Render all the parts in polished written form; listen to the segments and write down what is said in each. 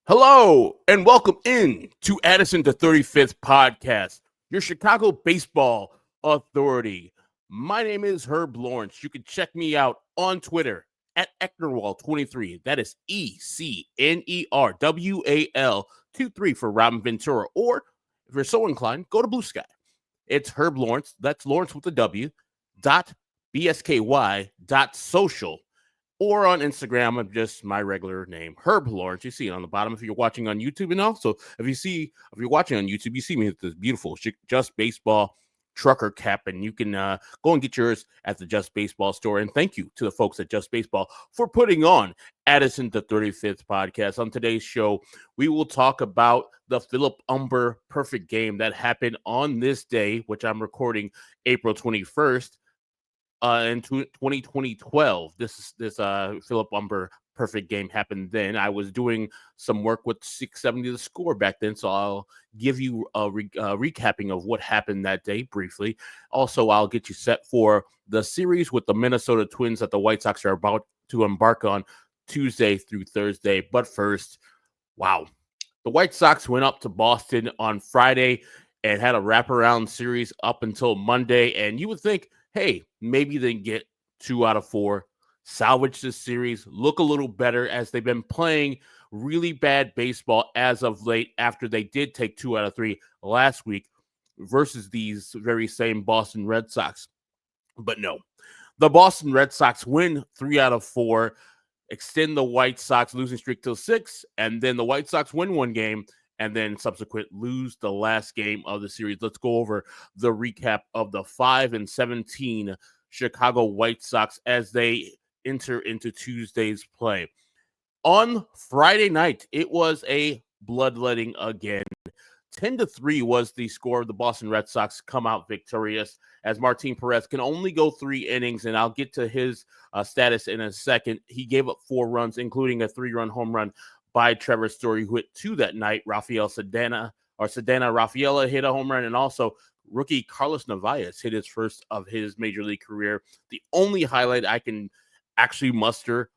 Hello and welcome in to Addison the 35th podcast, your Chicago baseball authority. My name is Herb Lawrence. You can check me out on Twitter at Ecknerwall23. That is ECNERWAL23 for Robin Ventura. Or if you're so inclined, go to Blue Sky. It's Herb Lawrence. That's Lawrence with a W. .bsky.social. Or on Instagram, I'm just my regular name, Herb Lawrence. You see it on the bottom if you're watching on YouTube, and also if you're watching on YouTube, you see me with this beautiful Just Baseball trucker cap, and you can go and get yours at the Just Baseball store. And thank you to the folks at Just Baseball for putting on Addison the 35th podcast. On today's show, we will talk about the Philip Humber Perfect Game that happened on this day, which I'm recording April 21st. In 2012, this Philip Humber Perfect Game happened then. I was doing some work with 670 The Score back then, so I'll give you a recapping of what happened that day briefly. Also, I'll get you set for the series with the Minnesota Twins that the White Sox are about to embark on Tuesday through Thursday. But first, wow, the White Sox went up to Boston on Friday and had a wraparound series up until Monday, and you would think, hey, maybe they can get 2 out of 4, salvage this series, look a little better as they've been playing really bad baseball as of late after they did take 2 out of 3 last week versus these very same Boston Red Sox. But no, the Boston Red Sox win 3 out of 4, extend the White Sox losing streak till 6, and then the White Sox win one game and then subsequent lose the last game of the series. Let's go over the recap of the 5-17 Chicago White Sox as they enter into Tuesday's play. On Friday night, it was a bloodletting again. 10-3 was the score of the Boston Red Sox come out victorious as Martin Perez can only go 3 innings, and I'll get to his status in a second. He gave up 4 runs, including a 3-run home run by Trevor Story, who hit 2 that night. Cedena Rafaela hit a home run, and also rookie Carlos Narvaez hit his first of his major league career. The only highlight I can actually muster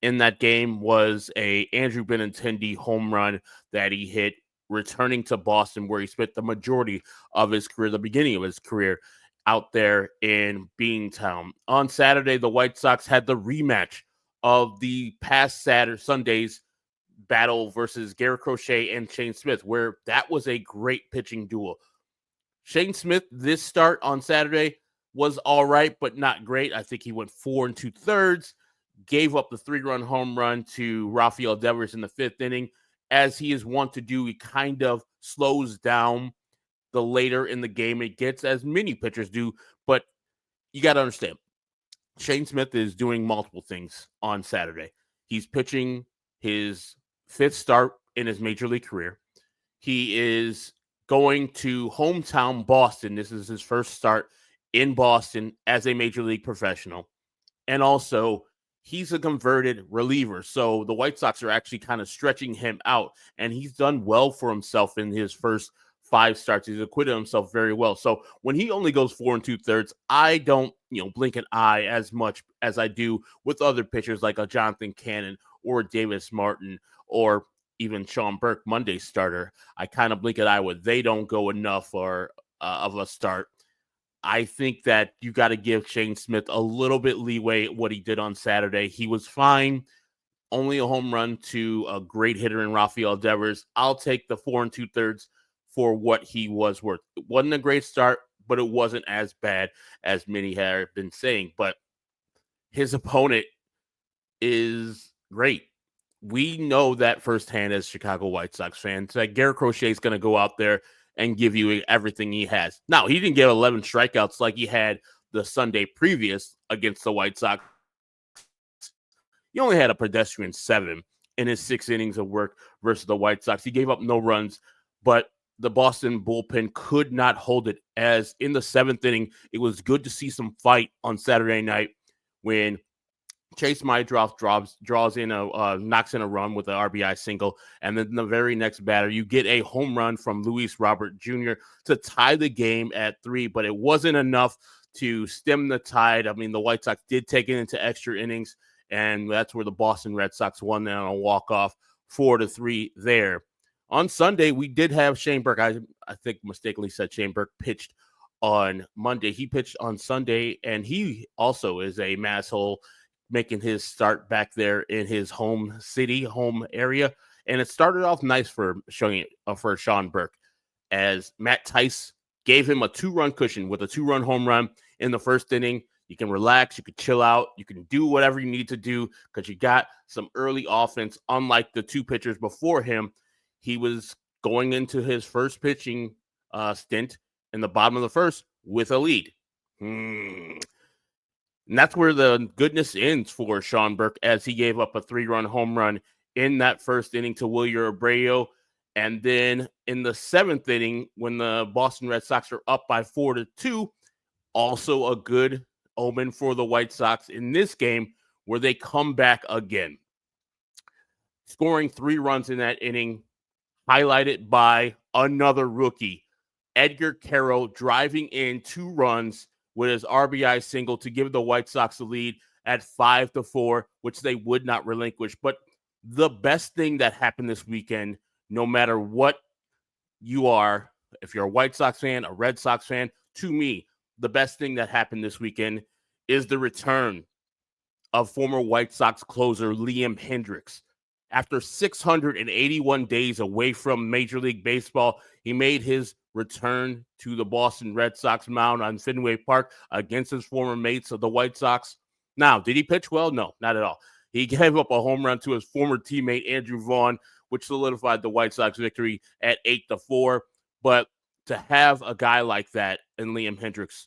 in that game was a Andrew Benintendi home run that he hit returning to Boston, where he spent the majority of his career, the beginning of his career, out there in Beantown. On Saturday, the White Sox had the rematch of the past Sunday's battle versus Garrett Crochet and Shane Smith, where that was a great pitching duel. Shane Smith, this start on Saturday was all right, but not great. I think he went 4 2/3, gave up the 3-run home run to Rafael Devers in the 5th inning. As he is wont to do, he kind of slows down the later in the game it gets, as many pitchers do. But you got to understand, Shane Smith is doing multiple things on Saturday. He's pitching his 5th start in his major league career. He is going to hometown Boston. This is his first start in Boston as a major league professional. And also, he's a converted reliever. So the White Sox are actually kind of stretching him out, and he's done well for himself in his first 5 starts. He's acquitted himself very well. So when he only goes 4 2/3, I don't, blink an eye as much as I do with other pitchers like a Jonathan Cannon or Davis Martin or even Sean Burke, Monday starter. I kind of blink an eye when they don't go enough or of a start. I think that you got to give Shane Smith a little bit leeway what he did on Saturday. He was fine. Only a home run to a great hitter in Rafael Devers. I'll take the 4 2/3 for what he was worth. It wasn't a great start, but it wasn't as bad as many have been saying. But his opponent is great. We know that firsthand as Chicago White Sox fans that Garrett Crochet is going to go out there and give you everything he has. Now, he didn't get 11 strikeouts like he had the Sunday previous against the White Sox. He only had a pedestrian 7 in his 6 innings of work versus the White Sox. He gave up no runs, but the Boston bullpen could not hold it, as in the 7th inning, it was good to see some fight on Saturday night when Chase Mydroff knocks in a run with an RBI single, and then the very next batter, you get a home run from Luis Robert Jr. to tie the game at 3, but it wasn't enough to stem the tide. I mean, the White Sox did take it into extra innings, and that's where the Boston Red Sox won on a walk-off 4-3 there. On Sunday, we did have Shane Burke. I think mistakenly said Shane Burke pitched on Monday. He pitched on Sunday, and he also is a mass hole, making his start back there in his home city, home area. And it started off nice for Sean Burke, as Matt Tice gave him a 2-run cushion with a 2-run home run in the first inning. You can relax, you can chill out, you can do whatever you need to do because you got some early offense. Unlike the 2 pitchers before him, he was going into his first pitching stint in the bottom of the first with a lead. And that's where the goodness ends for Sean Burke, as he gave up a 3-run home run in that first inning to Wilyer Abreu. And then in the 7th inning, when the Boston Red Sox are up by 4-2, also a good omen for the White Sox in this game, where they come back again, scoring 3 runs in that inning, highlighted by another rookie, Edgar Carroll, driving in 2 runs with his RBI single to give the White Sox the lead at 5-4, which they would not relinquish. But the best thing that happened this weekend, no matter what you are, if you're a White Sox fan, a Red Sox fan, to me, the best thing that happened this weekend is the return of former White Sox closer Liam Hendriks. After 681 days away from Major League Baseball, he made his return to the Boston Red Sox mound on Fenway Park against his former mates of the White Sox. Now, did he pitch well? No, not at all. He gave up a home run to his former teammate Andrew Vaughn, which solidified the White Sox victory at 8-4. But to have a guy like that in Liam Hendriks,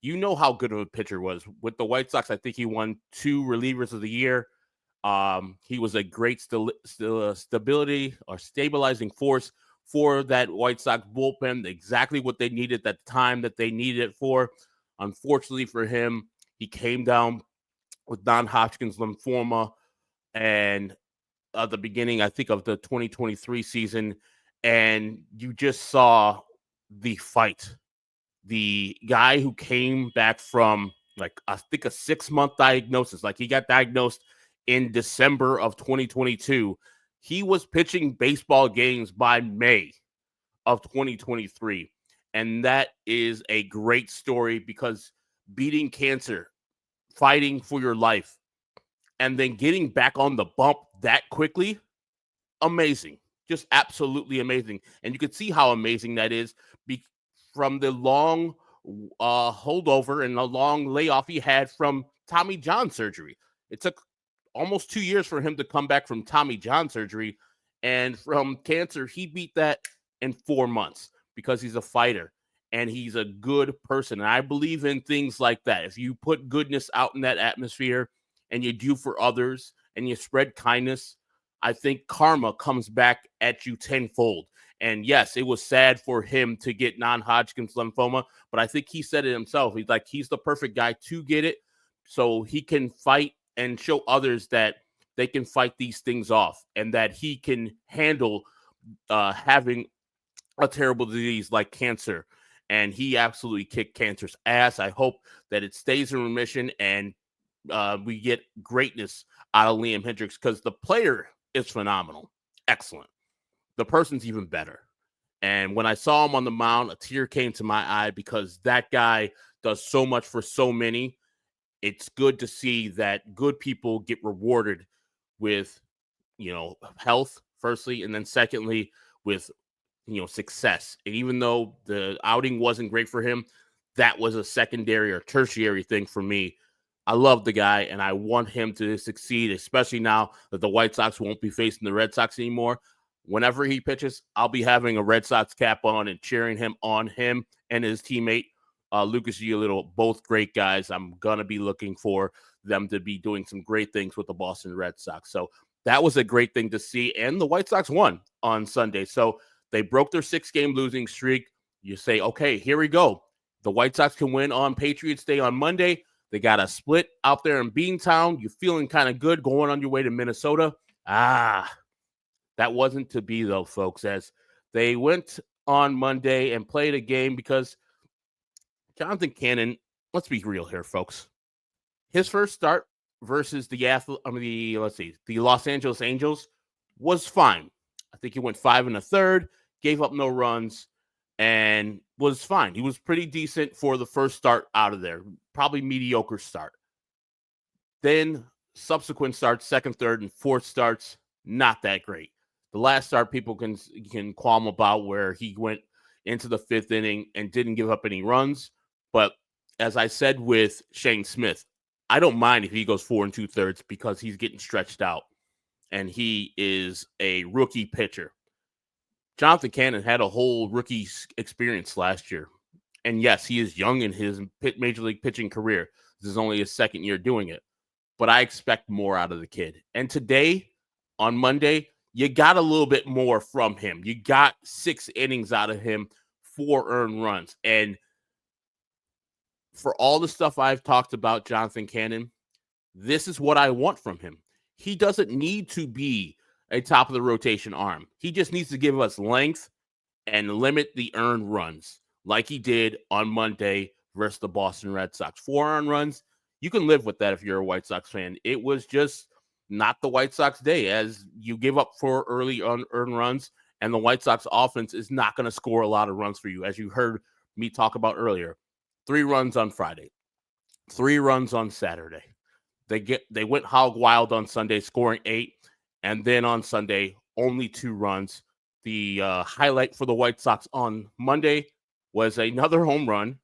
you know how good of a pitcher was. With the White Sox, I think he won 2 relievers of the year. He was a great stability or stabilizing force for that White Sox bullpen, exactly what they needed at the time that they needed it for. Unfortunately for him, he came down with non-Hodgkin's lymphoma, and at the beginning, I think, of the 2023 season, and you just saw the fight. The guy who came back from, like, I think, a 6-month diagnosis, like he got diagnosed in December of 2022. He was pitching baseball games by May of 2023. And that is a great story, because beating cancer, fighting for your life, and then getting back on the bump that quickly, amazing. Just absolutely amazing. And you can see how amazing that is from the long holdover and the long layoff he had from Tommy John surgery. It took almost 2 years for him to come back from Tommy John surgery, and from cancer, he beat that in 4 months because he's a fighter and he's a good person. And I believe in things like that. If you put goodness out in that atmosphere and you do for others and you spread kindness, I think karma comes back at you tenfold. And yes, it was sad for him to get non-Hodgkin's lymphoma, but I think he said it himself. He's the perfect guy to get it, so he can fight and show others that they can fight these things off, and that he can handle having a terrible disease like cancer. And he absolutely kicked cancer's ass. I hope that it stays in remission, and we get greatness out of Liam Hendriks, because the player is phenomenal. Excellent. The person's even better. And when I saw him on the mound, a tear came to my eye, because that guy does so much for so many. It's good to see that good people get rewarded with, health, firstly, and then secondly, with, success. And even though the outing wasn't great for him, that was a secondary or tertiary thing for me. I love the guy, and I want him to succeed, especially now that the White Sox won't be facing the Red Sox anymore. Whenever he pitches, I'll be having a Red Sox cap on and cheering him and his teammate, Lucas Giolito, both great guys. I'm going to be looking for them to be doing some great things with the Boston Red Sox. So that was a great thing to see. And the White Sox won on Sunday. So they broke their 6-game losing streak. You say, okay, here we go. The White Sox can win on Patriots Day on Monday. They got a split out there in Beantown. You're feeling kind of good going on your way to Minnesota. That wasn't to be, though, folks, as they went on Monday and played a game, because Jonathan Cannon, let's be real here, folks. His first start versus the Los Angeles Angels was fine. I think he went 5 1/3, gave up no runs, and was fine. He was pretty decent for the first start out of there. Probably mediocre start. Then subsequent starts, second, third, and fourth starts, not that great. The last start people can qualm about where he went into the fifth inning and didn't give up any runs. But as I said with Shane Smith, I don't mind if he goes 4 2/3 because he's getting stretched out and he is a rookie pitcher. Jonathan Cannon had a whole rookie experience last year. And yes, he is young in his major league pitching career. This is only his second year doing it. But I expect more out of the kid. And today, on Monday, you got a little bit more from him. You got 6 innings out of him, 4 earned runs. And for all the stuff I've talked about Jonathan Cannon, this is what I want from him. He doesn't need to be a top of the rotation arm. He just needs to give us length and limit the earned runs like he did on Monday versus the Boston Red Sox. 4 earned runs, you can live with that if you're a White Sox fan. It was just not the White Sox day, as you give up 4 early earned runs, and the White Sox offense is not going to score a lot of runs for you, as you heard me talk about earlier. 3 runs on Friday, 3 runs on Saturday. They went hog wild on Sunday, scoring 8, and then on Sunday, only 2 runs. The highlight for the White Sox on Monday was another home run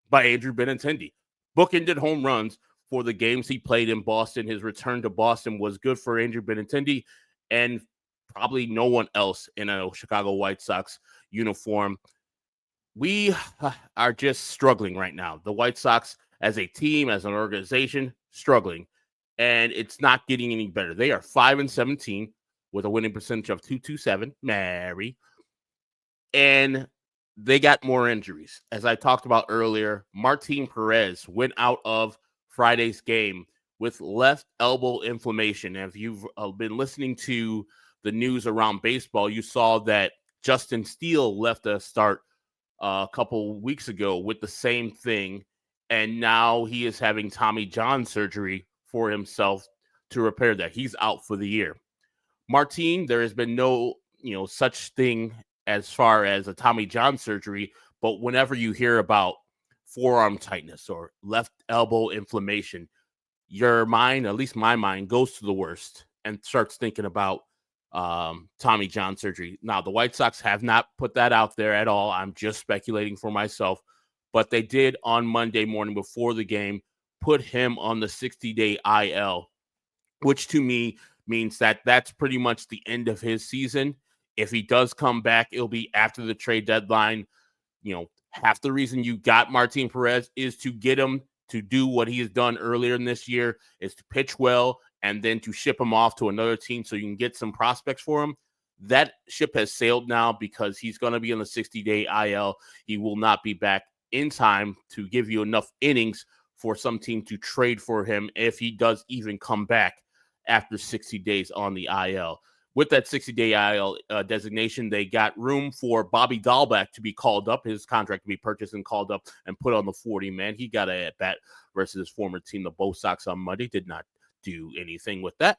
by Andrew Benintendi. Bookended home runs for the games he played in Boston. His return to Boston was good for Andrew Benintendi and probably no one else in a Chicago White Sox uniform. We are just struggling right now. The White Sox as a team, as an organization, struggling. And it's not getting any better. They are 5-17 with a winning percentage of .227. Mary. And they got more injuries. As I talked about earlier, Martin Perez went out of Friday's game with left elbow inflammation. And if you've been listening to the news around baseball, you saw that Justin Steele left a start a couple weeks ago with the same thing. And now he is having Tommy John surgery for himself to repair that. He's out for the year. Martin, there has been no, such thing as far as a Tommy John surgery, but whenever you hear about forearm tightness or left elbow inflammation, your mind, at least my mind, goes to the worst and starts thinking about Tommy John surgery. Now, the White Sox have not put that out there at all. I'm just speculating for myself, but they did on Monday morning before the game put him on the 60-day IL, which to me means that that's pretty much the end of his season. If he does come back, it'll be after the trade deadline. Half the reason you got Martin Perez is to get him to do what he has done earlier in this year, is to pitch well and then to ship him off to another team so you can get some prospects for him. That ship has sailed now because he's going to be on the 60-day IL. He will not be back in time to give you enough innings for some team to trade for him if he does even come back after 60 days on the IL. With that 60-day IL designation, they got room for Bobby Dahlbeck to be called up, his contract to be purchased and called up and put on the 40-man. He got a at-bat versus his former team, the Bo Sox, on Monday. Did not do anything with that.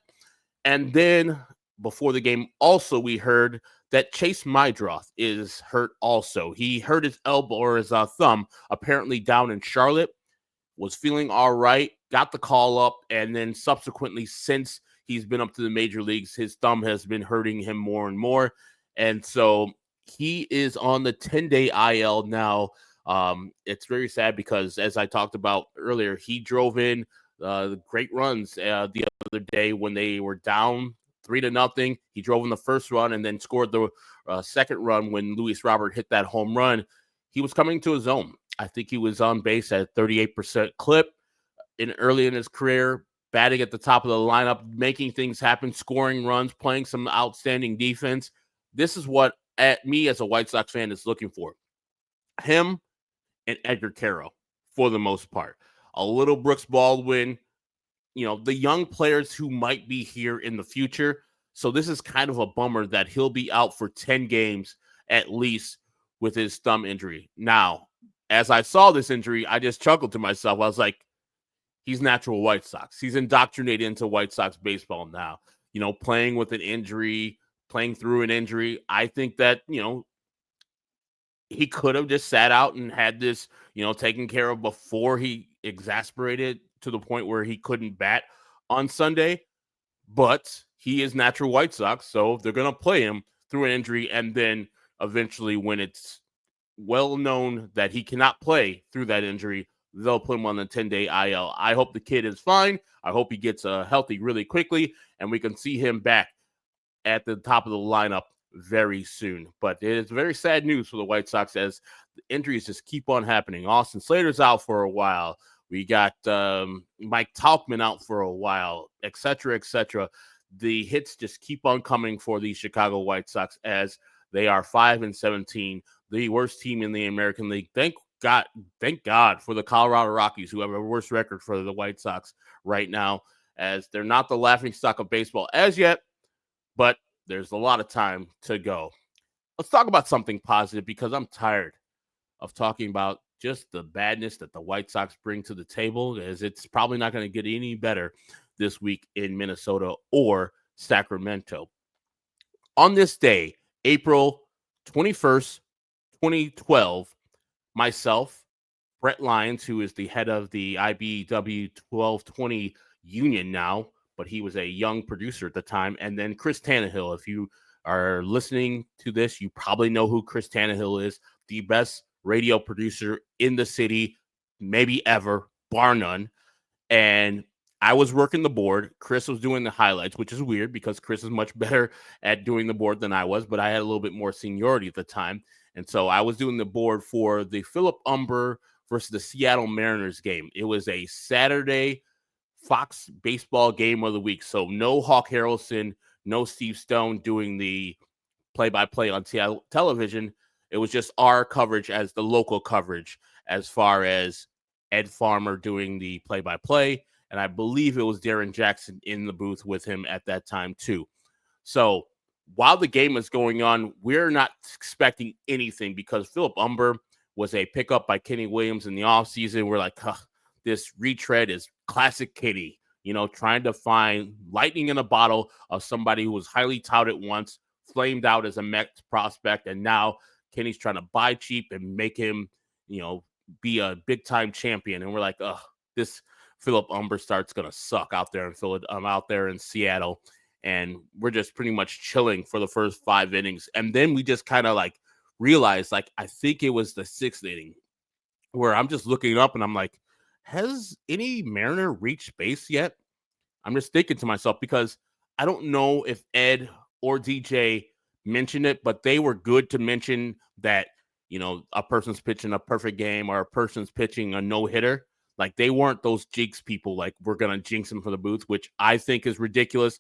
And then before the game, also we heard that Chase Mydroth is hurt also. He hurt his elbow or his thumb, apparently down in Charlotte, was feeling all right, got the call up, and then subsequently, since he's been up to the major leagues, his thumb has been hurting him more and more. And so he is on the 10-day IL now. It's very sad because, as I talked about earlier, he drove in great runs the other day when they were down 3-0. He drove in the first run and then scored the second run when Luis Robert hit that home run. He was coming to his own. I think he was on base at a 38% clip early in his career, batting at the top of the lineup, making things happen, scoring runs, playing some outstanding defense. This is what me as a White Sox fan is looking for. Him and Edgar Carroll, for the most part. A little Brooks Baldwin, the young players who might be here in the future. So this is kind of a bummer that he'll be out for 10 games at least with his thumb injury. Now, as I saw this injury, I just chuckled to myself. I was like, he's natural White Sox. He's indoctrinated into White Sox baseball now. Playing with an injury, playing through an injury. I think that, he could have just sat out and had this, taken care of before he exasperated to the point where he couldn't bat on Sunday. But he is natural White Sox, so they're going to play him through an injury. And then eventually, when it's well known that he cannot play through that injury, they'll put him on the 10-day IL. I hope the kid is fine. I hope he gets healthy really quickly, and we can see him back at the top of the lineup very soon. But it is very sad news for the White Sox as the injuries just keep on happening. Austin Slater's out for a while. We got Mike Tauchman out for a while, et cetera, et cetera. The hits just keep on coming for the Chicago White Sox as they are 5-17, the worst team in the American League. Thank God for the Colorado Rockies, who have a worse record for the White Sox right now, as they're not the laughingstock of baseball as yet, but there's a lot of time to go. Let's talk about something positive because I'm tired of talking about just the badness that the White Sox bring to the table, as it's probably not going to get any better this week in Minnesota or Sacramento. On this day, April 21st, 2012, myself, Brett Lyons, who is the head of the IBW 1220 union now, but he was a young producer at the time, and then Chris Tannehill. If you are listening to this, you probably know who Chris Tannehill is, the best radio producer in the city, maybe ever, bar none. And I was working the board. Chris was doing the highlights, which is weird because Chris is much better at doing the board than I was, but I had a little bit more seniority at the time. And so I was doing the board for the Philip Humber versus the Seattle Mariners game. It was a Saturday Fox baseball game of the week. So no Hawk Harrelson, no Steve Stone doing the play-by-play on Seattle television. It was just our coverage as the local coverage, as far as Ed Farmer doing the play-by-play. And I believe it was Darren Jackson in the booth with him at that time too. So while the game is going on, we're not expecting anything because Philip Humber was a pickup by Kenny Williams in the offseason. We're like, this retread is classic Kenny, trying to find lightning in a bottle of somebody who was highly touted once, flamed out as a Mets prospect, and now Kenny's trying to buy cheap and make him, be a big-time champion. And we're like, this Philip Humber start's going to suck out there out there in Seattle. And we're just pretty much chilling for the first 5 innings. And then we just kind of realized, I think it was the 6th inning where I'm just looking up and I'm like, has any Mariner reached base yet? I'm just thinking to myself because I don't know if Ed or DJ mentioned it, but they were good to mention that, a person's pitching a perfect game or a person's pitching a no-hitter. They weren't those jinx people, we're going to jinx them for the booth, which I think is ridiculous.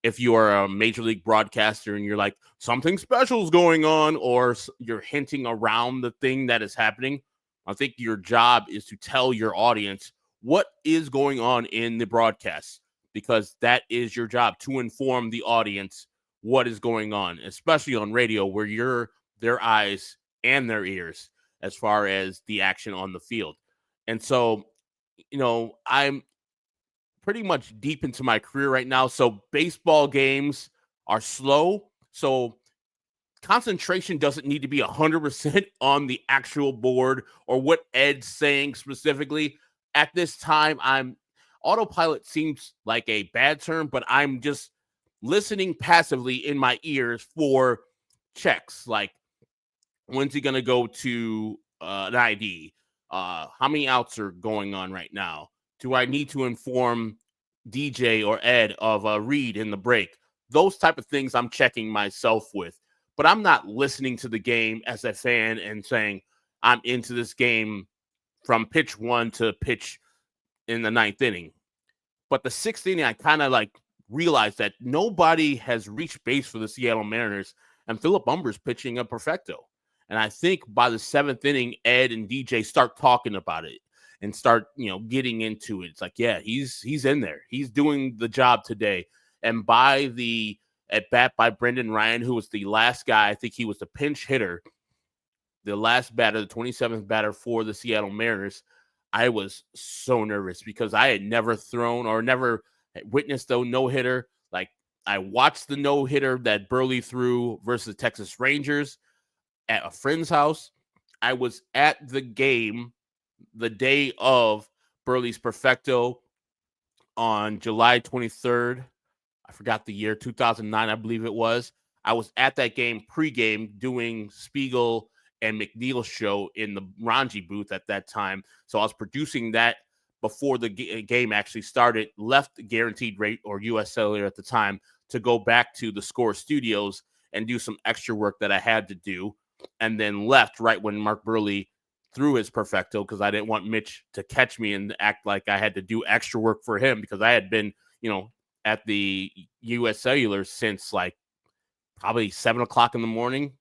If you are a major league broadcaster and you're like, something special is going on, or you're hinting around the thing that is happening, I think your job is to tell your audience what is going on in the broadcast, because that is your job, to inform the audience what is going on, especially on radio where you're their eyes and their ears as far as the action on the field. And so, I'm pretty much deep into my career right now. So baseball games are slow. So concentration doesn't need to be 100% on the actual board or what Ed's saying specifically. At this time, autopilot seems like a bad term, but I'm just listening passively in my ears for checks. When's he going to go to an ID? How many outs are going on right now? Do I need to inform DJ or Ed of a read in the break? Those type of things I'm checking myself with. But I'm not listening to the game as a fan and saying I'm into this game from pitch 1 to pitch in the 9th inning. But the 6th inning, I kind of realized that nobody has reached base for the Seattle Mariners, and Philip Humber's pitching a perfecto. And I think by the 7th inning, Ed and DJ start talking about it and start, getting into it. It's like, yeah, he's in there. He's doing the job today. And by the at bat by Brendan Ryan, who was the last guy, I think he was the pinch hitter, the last batter, the 27th batter for the Seattle Mariners, I was so nervous because I had never thrown or never witnessed a no-hitter. I watched the no-hitter that Burley threw versus Texas Rangers at a friend's house. I was at the game the day of Burley's perfecto on July 23rd. I forgot the year, 2009, I believe it was. I was at that game pregame doing Spiegel and McNeil's show in the Ranji booth at that time. So I was producing that before the game actually started, left Guaranteed Rate or US Cellular at the time to go back to the Score Studios and do some extra work that I had to do, and then left right when Mark Burley threw his perfecto because I didn't want Mitch to catch me and act like I had to do extra work for him because I had been, at the US Cellular since like probably 7 o'clock in the morning.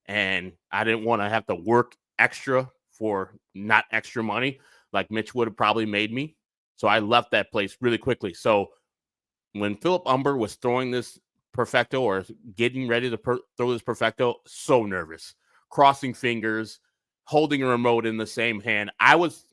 And I didn't want to have to work extra for not extra money like Mitch would have probably made me. So I left that place really quickly. So when Philip Humber was throwing this perfecto or getting ready to throw this perfecto, so nervous, crossing fingers, holding a remote in the same hand. I was,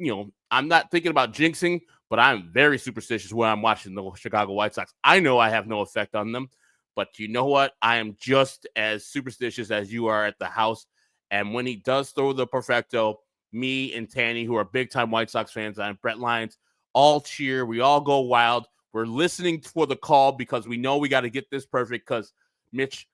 I'm not thinking about jinxing, but I'm very superstitious when I'm watching the Chicago White Sox. I know I have no effect on them, but you know what? I am just as superstitious as you are at the house. And when he does throw the perfecto, me and Tanny, who are big-time White Sox fans, and Brett Lyons, all cheer. We all go wild. We're listening for the call because we know we got to get this perfect because Mitch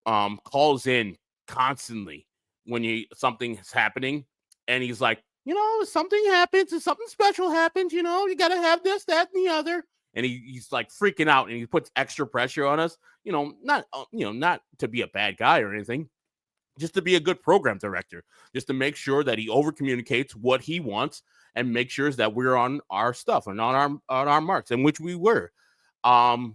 calls in constantly when something is happening. And he's like, if something happens, if something special happens, you got to have this, that, and the other. And he's like freaking out and he puts extra pressure on us, not to be a bad guy or anything, just to be a good program director, just to make sure that he over communicates what he wants and make sure that we're on our stuff and on our marks, in which we were. And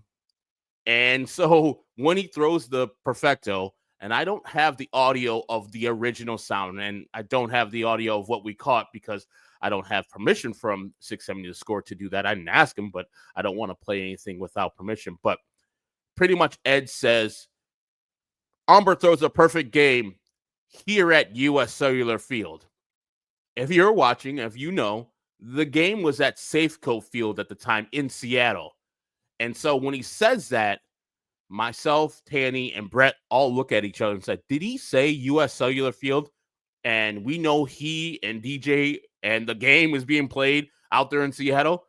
so when he throws the perfecto, and I don't have the audio of the original sound, and I don't have the audio of what we caught because I don't have permission from 670 The Score to do that. I didn't ask him, but I don't want to play anything without permission. But pretty much Ed says, Humber throws a perfect game here at US Cellular Field. If you're watching, if you know, the game was at Safeco Field at the time in Seattle. And so when he says that, myself, Tanny, and Brett all look at each other and said, did he say US Cellular Field? And we know he and DJ and the game is being played out there in Seattle.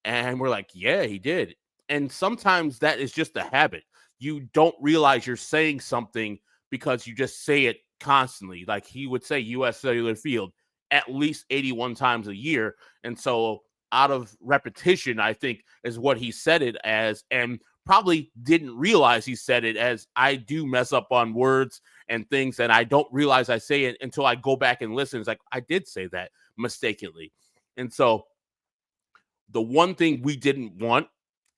And we're like, yeah, he did. And sometimes that is just a habit. You don't realize you're saying something because you just say it constantly. Like he would say US Cellular Field at least 81 times a year. And so out of repetition, I think is what he said it as, and probably didn't realize he said it as. I do mess up on words and things, and I don't realize I say it until I go back and listen. It's like, I did say that mistakenly. And so the one thing we didn't want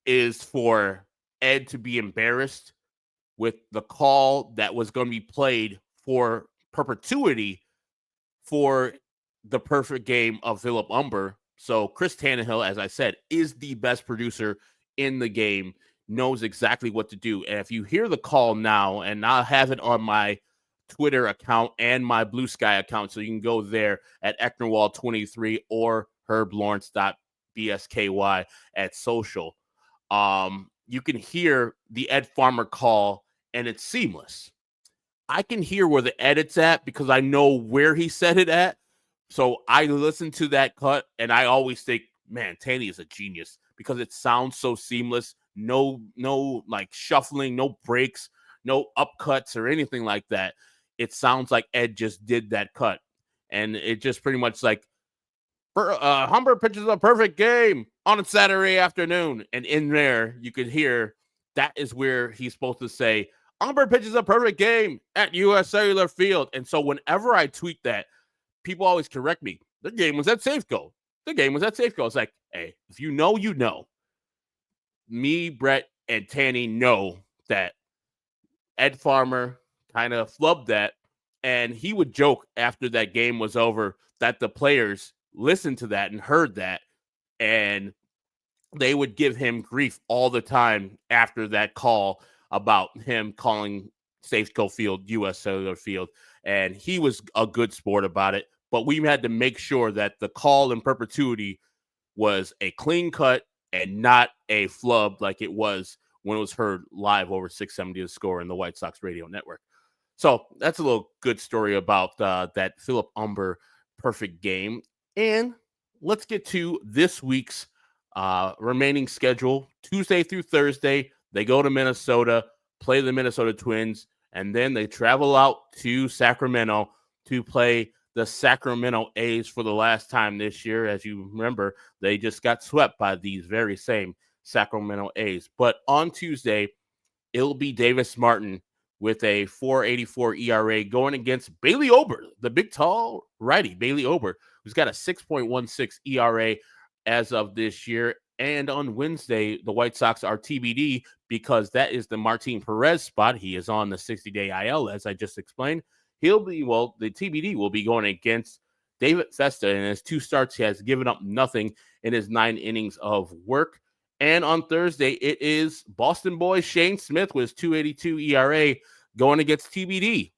is for Ed to be embarrassed with the call that was going to be played for perpetuity for the perfect game of Philip Humber. So Chris Tannehill, as I said, is the best producer in the game, knows exactly what to do. And if you hear the call now, and I'll have it on my Twitter account and my Blue Sky account, so you can go there at Ecknerwall23 or herblawrence.bsky at social. You can hear the Ed Farmer call, and it's seamless. I can hear where the edit's at because I know where he said it at. So I listen to that cut, and I always think, man, Tanny is a genius because it sounds so seamless. No like shuffling, no breaks, no upcuts or anything like that. It sounds like Ed just did that cut. And it just pretty much like, Humber pitches a perfect game on a Saturday afternoon. And in there, you could hear that is where he's supposed to say, Humber pitches a perfect game at US Cellular Field. And so whenever I tweet that, people always correct me. The game was at Safeco. The game was at Safeco. It's like, hey, if you know, you know. Me, Brett, and Tanny know that Ed Farmer kind of flubbed that. And he would joke after that game was over that the players listened to that and heard that. And they would give him grief all the time after that call about him calling Safeco Field US Cellular Field. And he was a good sport about it. But we had to make sure that the call in perpetuity was a clean cut and not a flub like it was when it was heard live over 670 The Score in the White Sox radio network. So that's a little good story about that Philip Humber perfect game. And let's get to this week's remaining schedule. Tuesday through Thursday, they go to Minnesota, play the Minnesota Twins, and then they travel out to Sacramento to play the Sacramento A's for the last time this year. As you remember, they just got swept by these very same Sacramento A's. But on Tuesday, it'll be Davis Martin with a 4.84 ERA going against Bailey Ober, the big tall righty, Bailey Ober, who's got a 6.16 ERA as of this year. And on Wednesday, the White Sox are TBD because that is the Martin Perez spot. He is on the 60-day IL, as I just explained. The TBD will be going against David Festa. In his 2 starts, he has given up nothing in his 9 innings of work. And on Thursday, it is Boston boy Shane Smith with 2.82 ERA going against TBD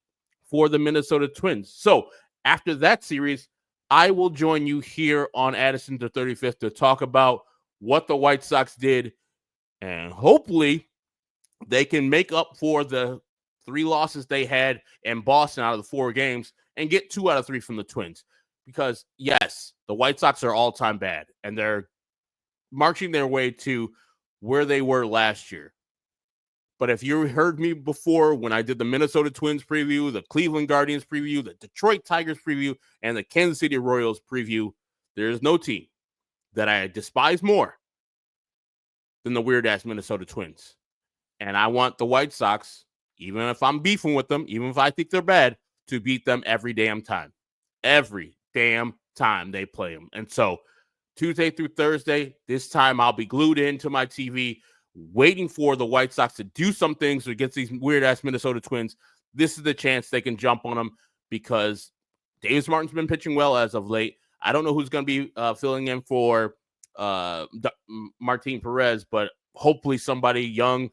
for the Minnesota Twins. So after that series, I will join you here on Addison to 35th to talk about what the White Sox did, and hopefully they can make up for the 3 losses they had in Boston out of the 4 games and get 2 out of 3 from the Twins. Because, yes, the White Sox are all-time bad, and they're marching their way to where they were last year. But if you heard me before when I did the Minnesota Twins preview, the Cleveland Guardians preview, the Detroit Tigers preview, and the Kansas City Royals preview, there is no team that I despise more than the weird-ass Minnesota Twins. And I want the White Sox, even if I'm beefing with them, even if I think they're bad, to beat them every damn time. Every damn time they play them. And so Tuesday through Thursday, this time I'll be glued into my TV waiting for the White Sox to do some things against these weird-ass Minnesota Twins. This is the chance they can jump on them because Davis Martin's been pitching well as of late. I don't know who's going to be filling in for Martin Perez, but hopefully somebody young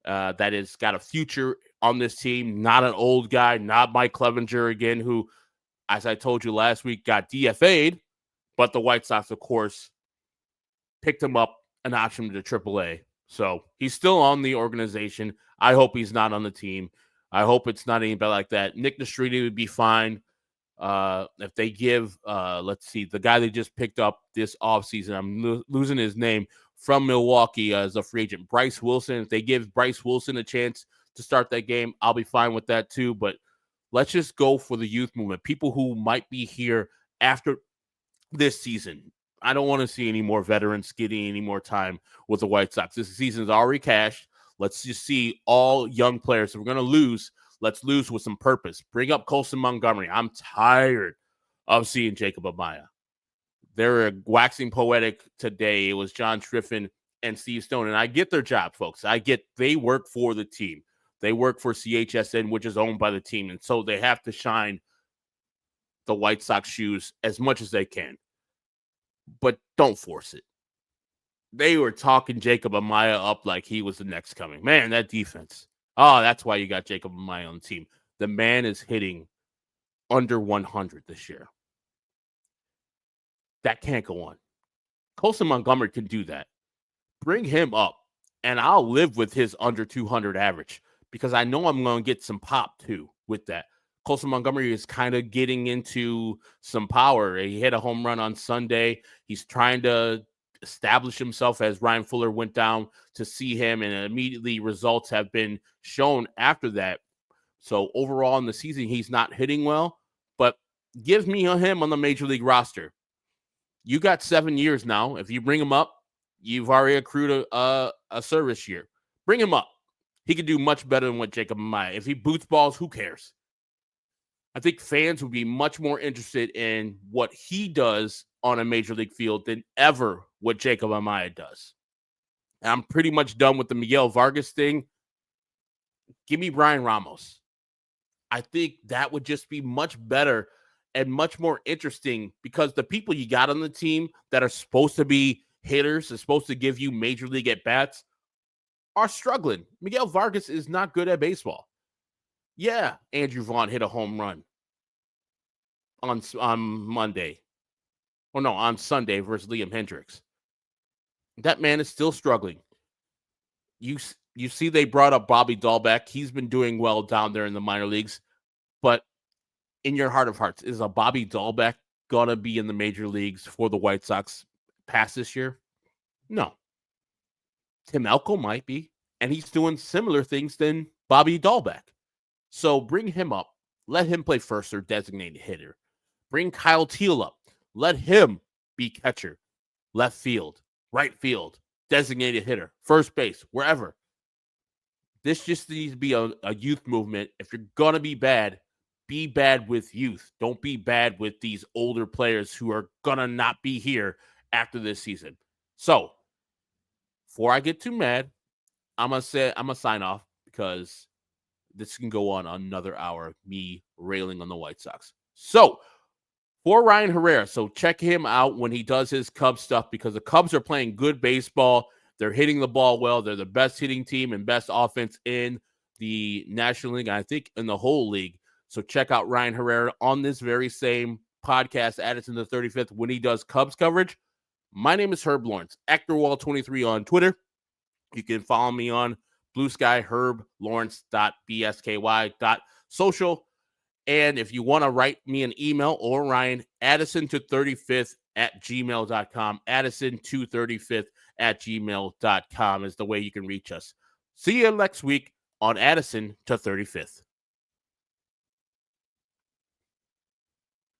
that has got a future on this team, not an old guy, not Mike Clevenger again, who, as I told you last week, got DFA'd, but the White Sox, of course, picked him up and optioned him to AAA. So he's still on the organization. I hope he's not on the team. I hope it's not anybody like that. Nick Nastrini would be fine. If they give, let's see, the guy they just picked up this offseason, I'm losing his name, from Milwaukee as a free agent, Bryce Wilson. If they give Bryce Wilson a chance to start that game, I'll be fine with that too. But let's just go for the youth movement, people who might be here after this season. I don't want to see any more veterans getting any more time with the White Sox. This season's already cashed. Let's just see all young players. If we're going to lose, let's lose with some purpose. Bring up Colson Montgomery. I'm tired of seeing Jacob Amaya. They're waxing poetic today. It was John Triffin and Steve Stone. And I get their job, folks. I get they work for the team. They work for CHSN, which is owned by the team. And so they have to shine the White Sox shoes as much as they can. But don't force it. They were talking Jacob Amaya up like he was the next coming. Man, that defense. Oh, that's why you got Jacob Amaya on the team. The man is hitting under 100 this year. That can't go on. Colson Montgomery can do that. Bring him up, and I'll live with his under 200 average because I know I'm going to get some pop, too, with that. Colson Montgomery is kind of getting into some power. He hit a home run on Sunday. He's trying to establish himself as Ryan Fuller went down to see him, and immediately results have been shown after that. So overall in the season, he's not hitting well, but give me him on the Major League roster. You got 7 years now. If you bring him up, you've already accrued a service year. Bring him up. He could do much better than what Jacob Amaya. If he boots balls, who cares? I think fans would be much more interested in what he does on a Major League field than ever what Jacob Amaya does. And I'm pretty much done with the Miguel Vargas thing. Give me Brian Ramos. I think that would just be much better and much more interesting because the people you got on the team that are supposed to be hitters, are supposed to give you Major League at-bats, are struggling. Miguel Vargas is not good at baseball. Yeah, Andrew Vaughn hit a home run on Monday. Oh, no, on Sunday versus Liam Hendricks. That man is still struggling. You see, they brought up Bobby Dahlbeck. He's been doing well down there in the minor leagues. But in your heart of hearts, is a Bobby Dahlbeck going to be in the major leagues for the White Sox past this year? No. Tim Elko might be. And he's doing similar things than Bobby Dahlbeck. So bring him up. Let him play first or designated hitter. Bring Kyle Teal up. Let him be catcher, left field, right field, designated hitter, first base, wherever. This just needs to be a youth movement. If you're going to be bad with youth. Don't be bad with these older players who are going to not be here after this season. So, before I get too mad, I'm going to sign off because this can go on another hour, me railing on the White Sox. So, for Ryan Herrera, so check him out when he does his Cubs stuff because the Cubs are playing good baseball. They're hitting the ball well. They're the best hitting team and best offense in the National League, I think in the whole league. So check out Ryan Herrera on this very same podcast, Addison the 35th, when he does Cubs coverage. My name is Herb Lawrence, ActorWall23 on Twitter. You can follow me on Blue Sky, herblawrence.bsky.social. And if you want to write me an email or Ryan, Addison235th@gmail.com. Addison235th@gmail.com is the way you can reach us. See you next week on Addison to 35th.